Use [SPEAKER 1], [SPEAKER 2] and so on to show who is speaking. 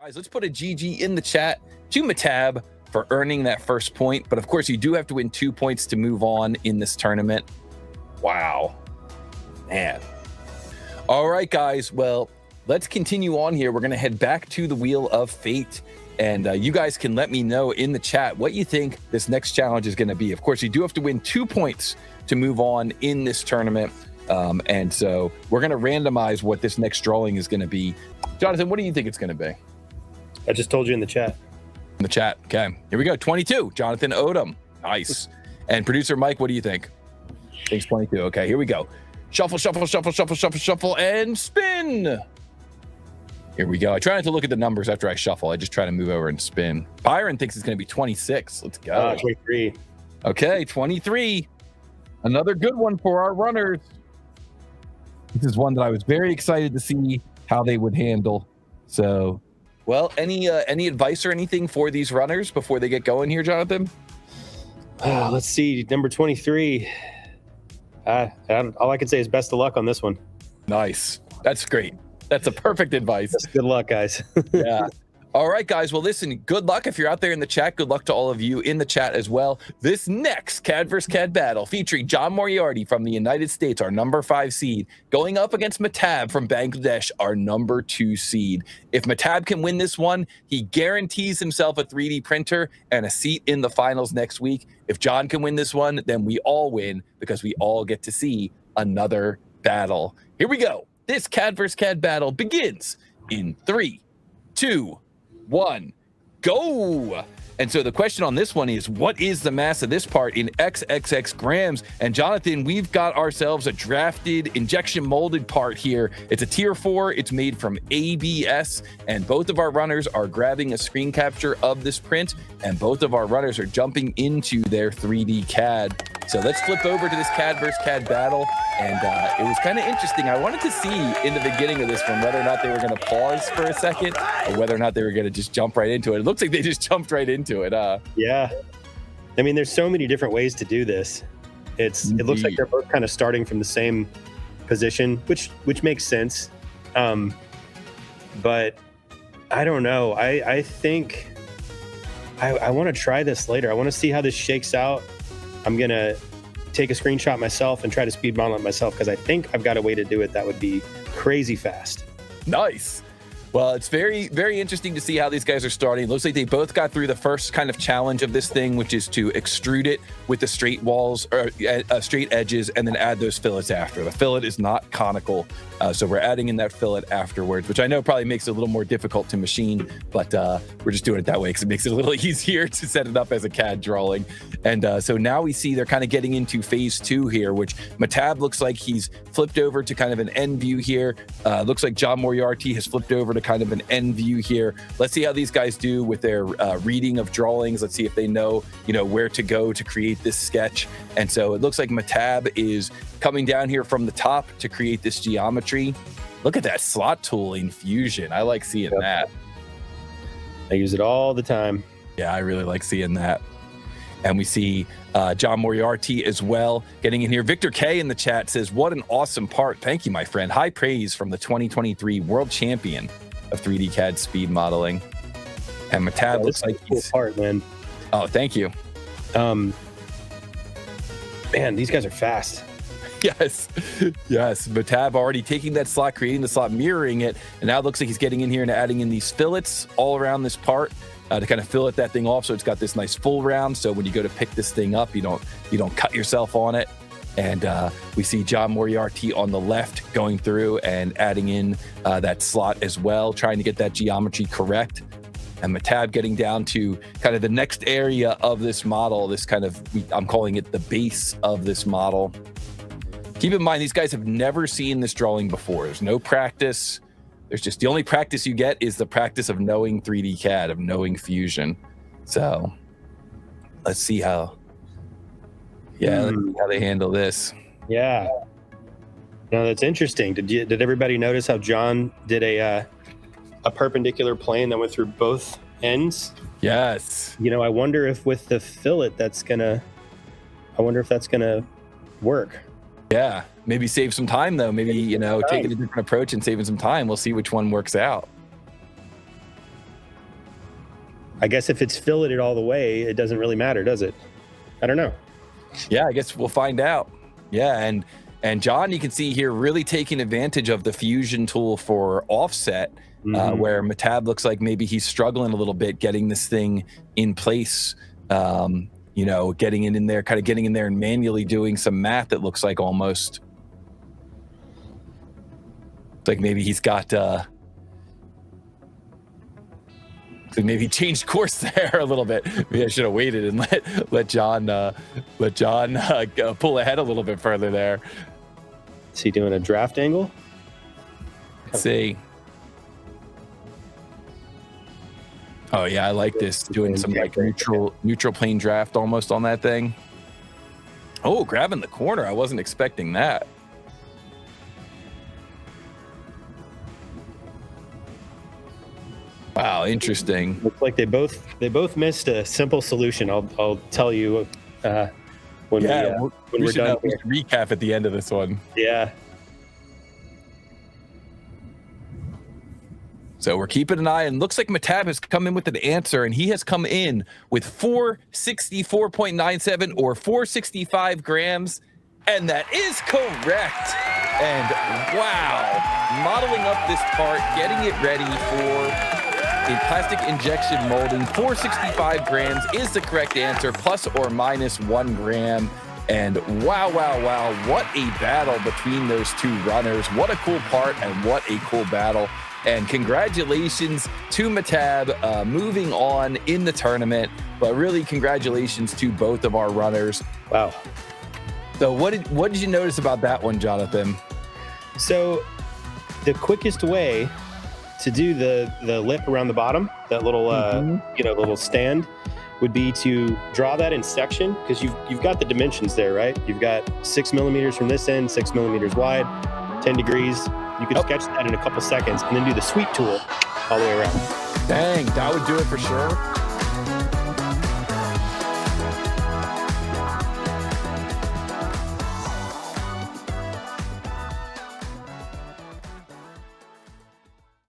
[SPEAKER 1] Guys, let's put a GG in the chat to Mehtab for earning that first point. But of course, you do have to win 2 points to move on in this tournament. Wow, man. All right, guys. Well, let's continue on here. We're going to head back to the Wheel of Fate. And you guys can let me know in the chat what you think this next challenge is going to be. Of course, you do have to win 2 points to move on in this tournament. And so we're going to randomize what this next drawing is going to be. Jonathan, what do you think it's going to be?
[SPEAKER 2] I just told you in the chat.
[SPEAKER 1] In the chat. Okay. Here we go. 22. Jonathan Odom. Nice. And producer Mike, what do you think? Thinks 22. Okay, here we go. Shuffle, shuffle, shuffle, shuffle, shuffle, shuffle, and spin. Here we go. I try not to look at the numbers after I shuffle. I just try to move over and spin. Byron thinks it's going to be 26. Let's go.
[SPEAKER 2] 23.
[SPEAKER 1] Okay, 23. Another good one for our runners. This is one that I was very excited to see how they would handle. So, well, any advice or anything for these runners before they get going here, Jonathan?
[SPEAKER 2] Let's see. Number 23. All I can say is best of luck on this one.
[SPEAKER 1] Nice. That's great. That's a perfect advice.
[SPEAKER 2] Good luck, guys.
[SPEAKER 1] Yeah. All right, guys. Well, listen, good luck if you're out there in the chat. Good luck to all of you in the chat as well. This next CAD vs. CAD battle featuring Jon Moriarty from the United States, our number 5 seed, going up against Mehtab from Bangladesh, our number 2 seed. If Mehtab can win this one, he guarantees himself a 3D printer and a seat in the finals next week. If Jon can win this one, then we all win because we all get to see another battle. Here we go. This CAD vs. CAD battle begins in 3, 2, 1, go. And so the question on this one is, what is the mass of this part in XXX grams? And Jonathan, we've got ourselves a drafted injection molded part here. It's a tier 4. It's made from ABS, and both of our runners are grabbing a screen capture of this print, and both of our runners are jumping into their 3D CAD. So let's flip over to this CAD vs. CAD battle. And it was kind of interesting. I wanted to see in the beginning of this one whether or not they were going to pause for a second or whether or not they were going to just jump right into it. It looks like they just jumped right into it.
[SPEAKER 2] Yeah. I mean, there's so many different ways to do this. It looks like they're both kind of starting from the same position, which makes sense. But I don't know. I think I want to try this later. I want to see how this shakes out. I'm going to take a screenshot myself and try to speed model it myself because I think I've got a way to do it that would be crazy fast.
[SPEAKER 1] Nice. Well, it's very, very interesting to see how these guys are starting. It looks like they both got through the first kind of challenge of this thing, which is to extrude it with the straight walls or straight edges and then add those fillets after. The fillet is not conical, so we're adding in that fillet afterwards, which I know probably makes it a little more difficult to machine, but we're just doing it that way because it makes it a little easier to set it up as a CAD drawing. And so now we see they're kind of getting into phase 2 here, which Mehtab looks like he's flipped over to kind of an end view here. Looks like Jon Moriarty has flipped over to kind of an end view here. Let's see how these guys do with their reading of drawings. Let's see if they know, where to go to create this sketch. And so it looks like Mehtab is coming down here from the top to create this geometry. Look at that slot tool in Fusion. I like seeing that.
[SPEAKER 2] I use it all the time.
[SPEAKER 1] Yeah, I really like seeing that. And we see Jon Moriarty as well getting in here. Victor K in the chat says, what an awesome part. Thank you, my friend. High praise from the 2023 world champion of 3D CAD speed modeling. And Mehtab looks like
[SPEAKER 2] he's a cool part, man.
[SPEAKER 1] Oh, thank you.
[SPEAKER 2] Man, these guys are fast.
[SPEAKER 1] Yes. Mehtab already taking that slot, creating the slot, mirroring it, and now it looks like he's getting in here and adding in these fillets all around this part to kind of fillet that thing off, so it's got this nice full round. So when you go to pick this thing up, you don't cut yourself on it. And we see Jon Moriarty on the left going through and adding in that slot as well, trying to get that geometry correct. And Mehtab getting down to kind of the next area of this model, this kind of, I'm calling it the base of this model. Keep in mind, these guys have never seen this drawing before. There's no practice. There's just, the only practice you get is the practice of knowing 3D CAD, of knowing Fusion. So let's see how, let's see how they handle this.
[SPEAKER 2] Yeah. No, that's interesting. Did everybody notice how Jon did a perpendicular plane that went through both ends?
[SPEAKER 1] Yes.
[SPEAKER 2] I wonder if with the fillet that's gonna work.
[SPEAKER 1] Yeah, maybe save some time though. Maybe taking a different approach and saving some time. We'll see which one works out.
[SPEAKER 2] I guess if it's filleted all the way, it doesn't really matter, does it? I don't know.
[SPEAKER 1] Yeah, I guess we'll find out. Yeah, and Jon, you can see here really taking advantage of the fusion tool for offset, where Mehtab looks like maybe he's struggling a little bit getting this thing in place. You know, getting it in there, kind of getting in there and manually doing some math. It looks like almost like maybe he's got maybe he changed course there a little bit. Maybe I should have waited and let Jon pull ahead a little bit further there.
[SPEAKER 2] Is he doing a draft angle?
[SPEAKER 1] Let's see. Oh yeah, I like this. Doing some like neutral plane draft almost on that thing. Oh, grabbing the corner. I wasn't expecting that. Wow, interesting.
[SPEAKER 2] Looks like they both missed a simple solution. I'll tell you when we're done.
[SPEAKER 1] We should recap at the end of this one.
[SPEAKER 2] Yeah.
[SPEAKER 1] So we're keeping an eye, and looks like Mehtab has come in with an answer, and he has come in with 464.97 or 465 grams, and that is correct. And wow, modeling up this part, getting it ready for a plastic injection molding, 465 grams is the correct answer, plus or minus 1 gram. And wow, what a battle between those two runners. What a cool part and what a cool battle. And congratulations to Mehtab moving on in the tournament, but really congratulations to both of our runners.
[SPEAKER 2] Wow.
[SPEAKER 1] So what did you notice about that one, Jonathan?
[SPEAKER 2] So the quickest way to do the lip around the bottom, that little little stand, would be to draw that in section, because you've got the dimensions there, right? You've got 6 millimeters from this end, 6 millimeters wide, 10 degrees. You could sketch that in a couple seconds and then do the sweep tool all the way around.
[SPEAKER 1] Dang, that would do it for sure.